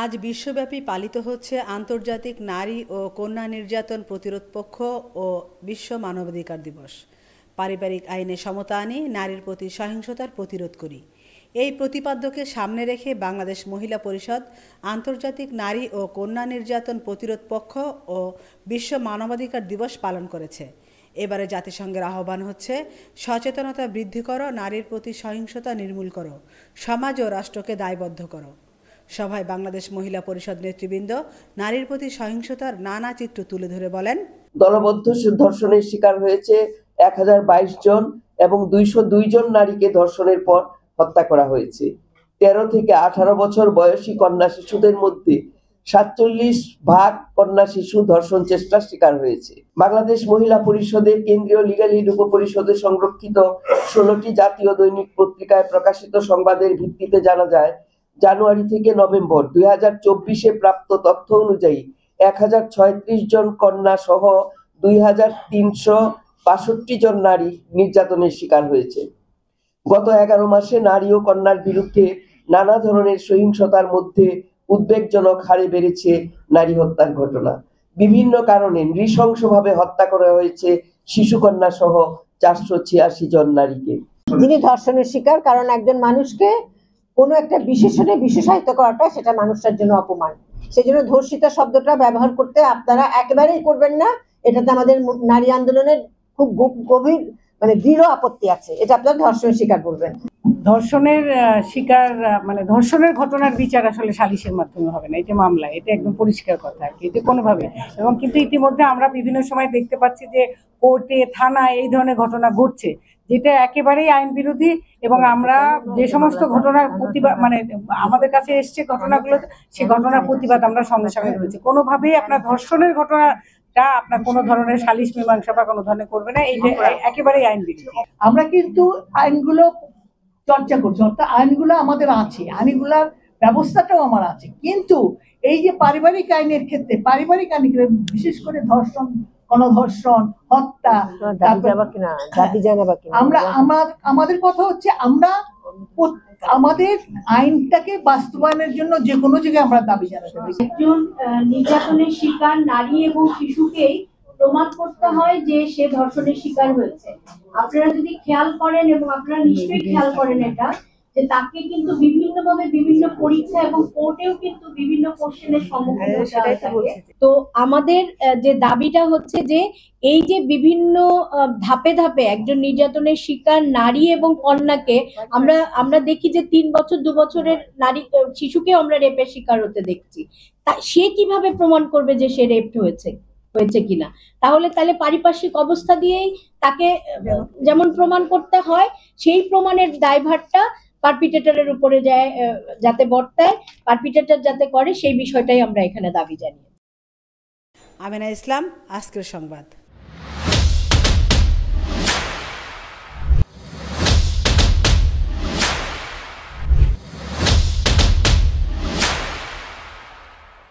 আজ বিশ্বব্যাপী পালিত হচ্ছে আন্তর্জাতিক নারী ও কন্যা নির্যাতন প্রতিরোধ পক্ষ ও বিশ্ব মানবাধিকার দিবস। পারিবারিক আইনে সমতা আনি, নারীর প্রতি সহিংসতার প্রতিরোধ করি, এই প্রতিপাদ্যকে সামনে রেখে বাংলাদেশ মহিলা পরিষদ আন্তর্জাতিক নারী ও কন্যা নির্যাতন প্রতিরোধ পক্ষ ও বিশ্ব মানবাধিকার দিবস পালন করেছে। এবারে জাতিসংঘের আহ্বান হচ্ছে, সচেতনতা বৃদ্ধি করো, নারীর প্রতি সহিংসতা নির্মূল করো, সমাজ ও রাষ্ট্রকে দায়বদ্ধ করো। সভায় বাংলাদেশ মহিলা পরিষদ নেতৃবৃন্দ নারীর প্রতি সহিংসতার নানা চিত্র তুলে ধরে বলেন, দলবদ্ধ ধর্ষণের শিকার হয়েছে 1022 জন এবং 202 জন নারীকে ধর্ষণের পর হত্যা করা হয়েছে। 13 থেকে 18 বছর বয়সী কন্যা শিশুদের মধ্যে 47% কন্যা শিশু ধর্ষণ চেষ্টার শিকার হয়েছে। বাংলাদেশ মহিলা পরিষদের কেন্দ্রীয় লিগ্যাল এইড উপপরিষদে সংরক্ষিত 16টি জাতীয় দৈনিক পত্রিকায় প্রকাশিত সংবাদের ভিত্তিতে জানা যায়, জানুয়ারি থেকে নভেম্বর 2024-এ প্রাপ্ত তথ্য অনুযায়ী 1036 জন কন্যা সহ 2362 জন নারী নির্যাতনের শিকার হয়েছে। গত 11 মাসে নারী ও কন্যার বিরুদ্ধে নানা ধরনের সহিংসতার মধ্যে উদ্বেগজনক হারে বেড়েছে নারী হত্যার ঘটনা। বিভিন্ন কারণে নৃশংসভাবে হত্যা করা হয়েছে শিশু কন্যা সহ 486 জন নারীকে। যিনি ধর্ষণের শিকার, কারণ একজন মানুষকে কোনো একটা বিশেষণে বিশেষায়িত করাটা সেটা মানুষটার জন্য অপমান। সেজন্য ধর্ষিতা শব্দটা ব্যবহার করতে আপনারা একেবারেই করবেন না। এটাতে আমাদের নারী আন্দোলনের খুব গভীর দৃঢ় আপত্তি আছে। এটা আপনারা ধর্ষণের শিকার বলবেন। ধর্ষণের শিকার ধর্ষণের ঘটনার বিচার আসলে সালিশের মাধ্যমে হবে না, এটা মামলা, এটা একদম পরিষ্কার কথা আর কি, এটা কোনোভাবে। এবং কিন্তু ইতিমধ্যে আমরা বিভিন্ন সময় দেখতে পাচ্ছি যে কোর্টে, থানায় এই ধরনের ঘটনা ঘটছে, যেটা একেবারেই আইন বিরোধী। এবং আমরা যে সমস্ত ঘটনার প্রতিবাদ আমাদের কাছে এসছে ঘটনাগুলো, সেই ঘটনার প্রতিবাদ আমরা সঙ্গে সঙ্গে রয়েছে। কোনোভাবেই আপনার ধর্ষণের ঘটনাটা আপনার কোনো ধরনের সালিশ মীমাংসা বা কোনো ধরনের করবে না, এইটা একেবারেই আইন বিরোধী। আমরা কিন্তু আইনগুলো চর্চা করছি, অর্থাৎ আইনগুলো আমাদের আছে, আইনগুলার ব্যবস্থাটাও আমার আছে, কিন্তু এই যে পারিবারিক আইনের ক্ষেত্রে, পারিবারিক আইনের ক্ষেত্রে বিশেষ করে ধর্ষণ, গণধর্ষণ, হত্যা, আমরা আমাদের কথা হচ্ছে আমরা আমাদের আইনটাকে বাস্তবায়নের জন্য যে কোনো জায়গায় আমরা দাবি জানাতে পারি। একজন নির্যাতনের শিকার নারী এবং শিশুকেই প্রমাণ করতে হয় যে সে ধর্ষণের শিকার হয়েছে। আপনারা যদি খেয়াল করেন, এবং আপনারা নিশ্চয়ই খেয়াল করেন এটা, যে তাকে কিন্তু বিভিন্নভাবে বিভিন্ন পরীক্ষা এবং কোর্টেও কিন্তু বিভিন্ন কোশ্চেনের সম্মুখীন হতে হয়। তো আমাদের যে দাবিটা হচ্ছে যে এই যে বিভিন্ন ধাপে ধাপে একজন নির্যাতনের শিকার নারী এবং কন্যাকে আমরা দেখি যে 3 বছর 2 বছরের নারী শিশুকে আমরা রেপের শিকার হতে দেখছি। তা সে কিভাবে প্রমাণ করবে যে সে রেপড হয়েছে কিনা? তাহলে পারিপার্শ্বিক অবস্থা দিয়েই তাকে যেমন প্রমাণ করতে হয়, সেই প্রমাণের দায়ভারটা পারপিটেটরের উপরে যাতে বর্তায়, পারপিটেটর যাতে করে, সেই বিষয়টাই আমরা এখানে দাবি জানিয়ে। আমেনা ইসলাম, আজকের সংবাদ।